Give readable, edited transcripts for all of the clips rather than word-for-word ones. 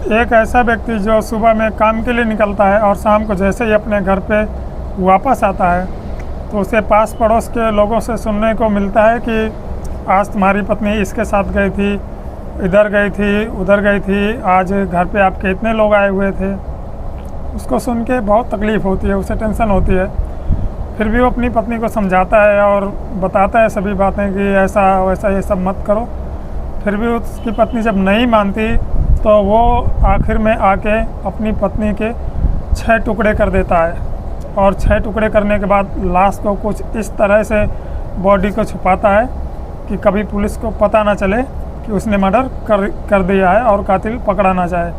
एक ऐसा व्यक्ति जो सुबह में काम के लिए निकलता है और शाम को जैसे ही अपने घर पे वापस आता है तो उसे पास पड़ोस के लोगों से सुनने को मिलता है कि आज तुम्हारी पत्नी इसके साथ गई थी, इधर गई थी, उधर गई थी, आज घर पे आपके इतने लोग आए हुए थे। उसको सुन के बहुत तकलीफ़ होती है, उसे टेंशन होती है। फिर भी वो अपनी पत्नी को समझाता है और बताता है सभी बातें कि ऐसा वैसा ये सब मत करो। फिर भी उसकी पत्नी जब नहीं मानती तो वो आखिर में आके अपनी पत्नी के 6 टुकड़े कर देता है और 6 टुकड़े करने के बाद लाश को कुछ इस तरह से बॉडी को छुपाता है कि कभी पुलिस को पता ना चले कि उसने मर्डर कर दिया है और कातिल पकड़ा ना जाए।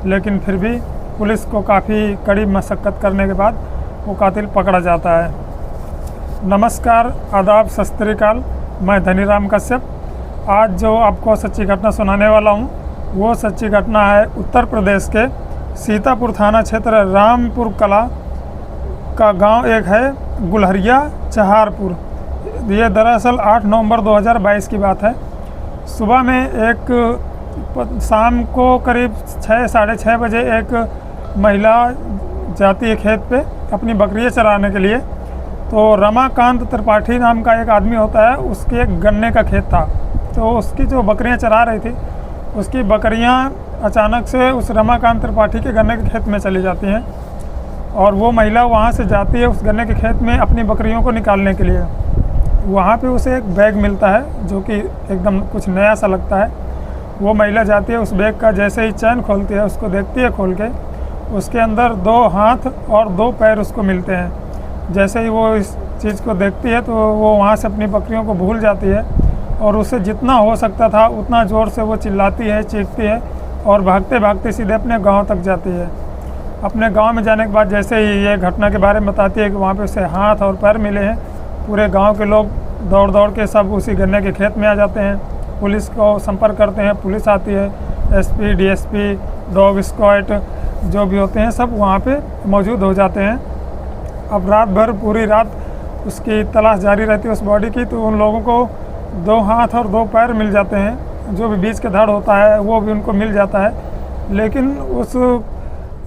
लेकिन फिर भी पुलिस को काफ़ी कड़ी मशक्क़त करने के बाद वो कातिल पकड़ा जाता है। नमस्कार, आदाब, सत श्री अकाल। मैं धनीराम कश्यप। आज जो आपको सच्ची घटना सुनाने वाला हूँ वो सच्ची घटना है उत्तर प्रदेश के सीतापुर थाना क्षेत्र रामपुर कला का गांव एक है गुलहरिया चहारपुर। ये दरअसल 8 नवंबर 2022 की बात है। सुबह में शाम को करीब 6 साढ़े 6 बजे एक महिला जाती है खेत पे अपनी बकरियाँ चराने के लिए। तो रमाकांत त्रिपाठी नाम का एक आदमी होता है, उसके एक गन्ने का खेत था। तो उसकी जो बकरियाँ चरा रही थी उसकी बकरियाँ अचानक से उस रमाकांत त्रिपाठी के गन्ने के खेत में चली जाती हैं और वो महिला वहाँ से जाती है उस गन्ने के खेत में अपनी बकरियों को निकालने के लिए। वहाँ पे उसे एक बैग मिलता है जो कि एकदम कुछ नया सा लगता है। वो महिला जाती है, उस बैग का जैसे ही चैन खोलती है, उसको देखती है खोल के, उसके अंदर 2 हाथ और 2 पैर उसको मिलते हैं। जैसे ही वो इस चीज़ को देखती है तो वो वहाँ से अपनी बकरियों को भूल जाती है और उसे जितना हो सकता था उतना ज़ोर से वो चिल्लाती है, चीखती है और भागते भागते सीधे अपने गांव तक जाती है। अपने गांव में जाने के बाद जैसे ही ये घटना के बारे में बताती है कि वहाँ पे उसे हाथ और पैर मिले हैं, पूरे गांव के लोग दौड़ दौड़ के सब उसी गन्ने के खेत में आ जाते हैं। पुलिस को संपर्क करते हैं, पुलिस आती है, एसपी, डीएसपी, डॉग स्क्वाड जो भी होते हैं सब वहाँ पे मौजूद हो जाते हैं। अब रात भर पूरी रात उसकी तलाश जारी रहती है उस बॉडी की। तो उन लोगों को 2 हाथ और 2 पैर मिल जाते हैं, जो भी बीच का धड़ होता है वो भी उनको मिल जाता है, लेकिन उस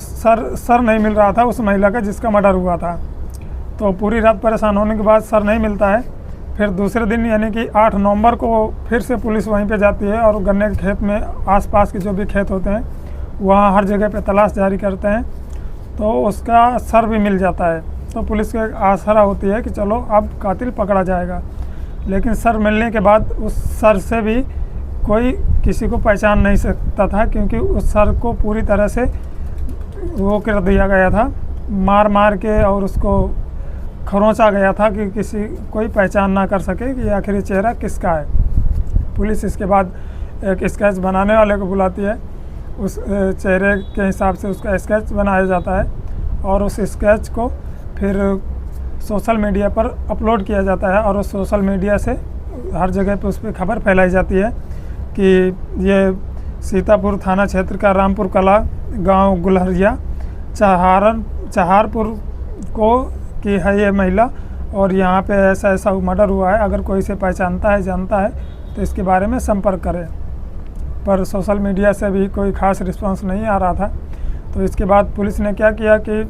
सर नहीं मिल रहा था उस महिला का जिसका मर्डर हुआ था। तो पूरी रात परेशान होने के बाद सर नहीं मिलता है। फिर दूसरे दिन यानी कि 8 नवंबर को फिर से पुलिस वहीं पे जाती है और गन्ने के खेत में आसपास के जो भी खेत होते हैं वहाँ हर जगह पे तलाश जारी करते हैं। तो उसका सर भी मिल जाता है। तो पुलिस को एक आशा होती है कि चलो अब कातिल पकड़ा जाएगा। लेकिन सर मिलने के बाद उस सर से भी कोई किसी को पहचान नहीं सकता था, क्योंकि उस सर को पूरी तरह से वो कर दिया गया था, मार मार के, और उसको खरोंचा गया था कि कोई पहचान ना कर सके कि आखिर ये चेहरा किसका है। पुलिस इसके बाद एक स्केच बनाने वाले को बुलाती है। उस चेहरे के हिसाब से उसका स्केच बनाया जाता है और उस स्केच को फिर सोशल मीडिया पर अपलोड किया जाता है और उस सोशल मीडिया से हर जगह पे उस पर खबर फैलाई जाती है कि ये सीतापुर थाना क्षेत्र का रामपुर कला गांव गुलहरिया चहारपुर को की है ये महिला और यहाँ पे ऐसा ऐसा मर्डर हुआ है। अगर कोई इसे पहचानता है, जानता है तो इसके बारे में संपर्क करें। पर सोशल मीडिया से भी कोई ख़ास रिस्पांस नहीं आ रहा था। तो इसके बाद पुलिस ने क्या किया कि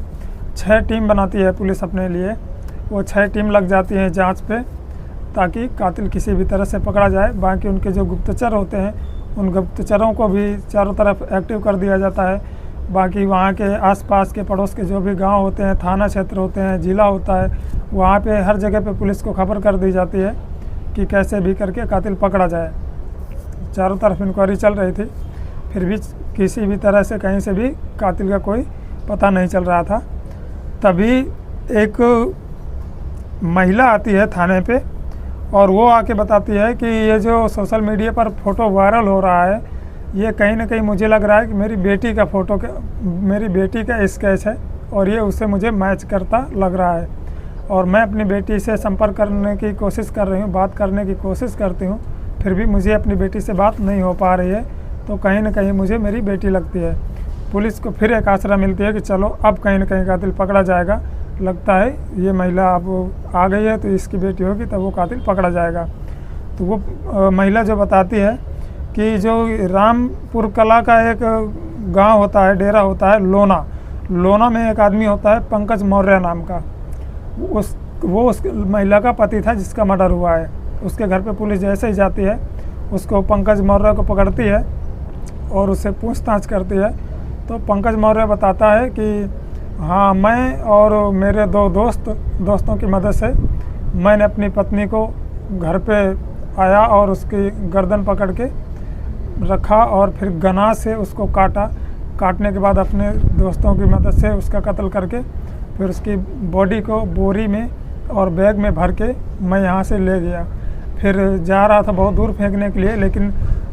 6 टीम बनाती है पुलिस अपने लिए। वो 6 टीम लग जाती हैं जांच पे, ताकि कातिल किसी भी तरह से पकड़ा जाए। बाकी उनके जो गुप्तचर होते हैं उन गुप्तचरों को भी चारों तरफ एक्टिव कर दिया जाता है। बाकी वहाँ के आसपास के पड़ोस के जो भी गांव होते हैं, थाना क्षेत्र होते हैं, ज़िला होता है, वहाँ पे हर जगह पे पुलिस को खबर कर दी जाती है कि कैसे भी करके कातिल पकड़ा जाए। चारों तरफ इंक्वायरी चल रही थी, फिर भी किसी भी तरह से कहीं से भी कातिल का कोई पता नहीं चल रहा था। तभी एक महिला आती है थाने पे और वो आके बताती है कि ये जो सोशल मीडिया पर फ़ोटो वायरल हो रहा है, ये कहीं ना कहीं मुझे लग रहा है कि मेरी बेटी का स्केच है और ये उससे मुझे मैच करता लग रहा है। और मैं अपनी बेटी से संपर्क करने की कोशिश कर रही हूँ, बात करने की कोशिश करती हूँ, फिर भी मुझे अपनी बेटी से बात नहीं हो पा रही है। तो कहीं ना कहीं मुझे मेरी बेटी लगती है। पुलिस को फिर एक आसरा मिलती है कि चलो अब कहीं ना कहीं कातिल पकड़ा जाएगा। लगता है ये महिला अब आ गई है तो इसकी बेटी होगी तब वो कातिल पकड़ा जाएगा। तो वो महिला जो बताती है कि जो रामपुर कला का एक गांव होता है, डेरा होता है लोना। लोना में एक आदमी होता है पंकज मौर्य नाम का, वो उस महिला का पति था जिसका मर्डर हुआ है। उसके घर पे पुलिस जैसे ही जाती है, उसको पंकज मौर्य को पकड़ती है और उससे पूछताछ करती है। तो पंकज मौर्य बताता है कि हाँ, मैं और मेरे दो दोस्तों की मदद से मैंने अपनी पत्नी को घर पे आया और उसकी गर्दन पकड़ के रखा और फिर गनाज से उसको काटने के बाद अपने दोस्तों की मदद से उसका कत्ल करके फिर उसकी बॉडी को बोरी में और बैग में भर के मैं यहाँ से ले गया। फिर जा रहा था बहुत दूर फेंकने के लिए, लेकिन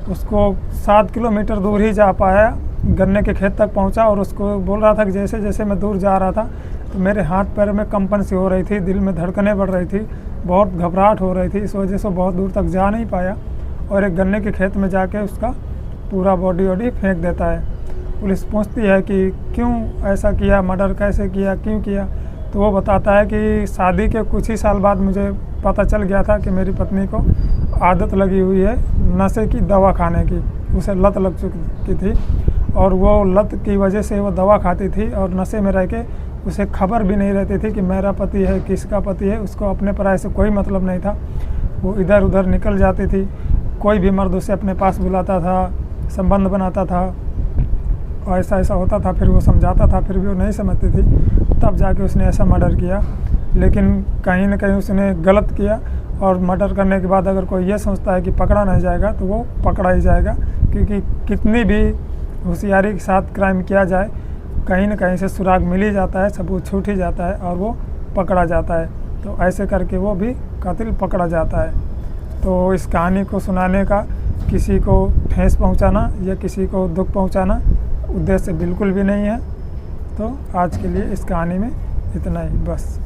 उसको 7 किलोमीटर दूर ही जा पाया, गन्ने के खेत तक पहुँचा। और उसको बोल रहा था कि जैसे जैसे मैं दूर जा रहा था तो मेरे हाथ पैर में कंपन सी हो रही थी, दिल में धड़कनें बढ़ रही थी, बहुत घबराहट हो रही थी। इस वजह से बहुत दूर तक जा नहीं पाया और एक गन्ने के खेत में जाके उसका पूरा बॉडी फेंक देता है। पुलिस पूछती है कि क्यों ऐसा किया, मर्डर कैसे किया, क्यों किया। तो वो बताता है कि शादी के कुछ ही साल बाद मुझे पता चल गया था कि मेरी पत्नी को आदत लगी हुई है नशे की दवा खाने की, उसे लत लग चुकी थी और वो लत की वजह से वो दवा खाती थी और नशे में रह के उसे खबर भी नहीं रहती थी कि मेरा पति है, किसका पति है। उसको अपने पराये से कोई मतलब नहीं था, वो इधर उधर निकल जाती थी। कोई भी मर्द उसे अपने पास बुलाता था, संबंध बनाता था और ऐसा होता था। फिर वो समझाता था, फिर भी वो नहीं समझती थी, तब जाके उसने ऐसा मर्डर किया। लेकिन कहीं ना कहीं उसने गलत किया और मर्डर करने के बाद अगर कोई ये सोचता है कि पकड़ा नहीं जाएगा तो वो पकड़ा ही जाएगा, क्योंकि कितनी भी होशियारी के साथ क्राइम किया जाए कहीं ना कहीं से सुराग मिल ही जाता है, सबूत छूट ही जाता है और वो पकड़ा जाता है। तो ऐसे करके वो भी कातिल पकड़ा जाता है। तो इस कहानी को सुनाने का किसी को ठेस पहुंचाना या किसी को दुख पहुंचाना उद्देश्य बिल्कुल भी नहीं है। तो आज के लिए इस कहानी में इतना ही बस।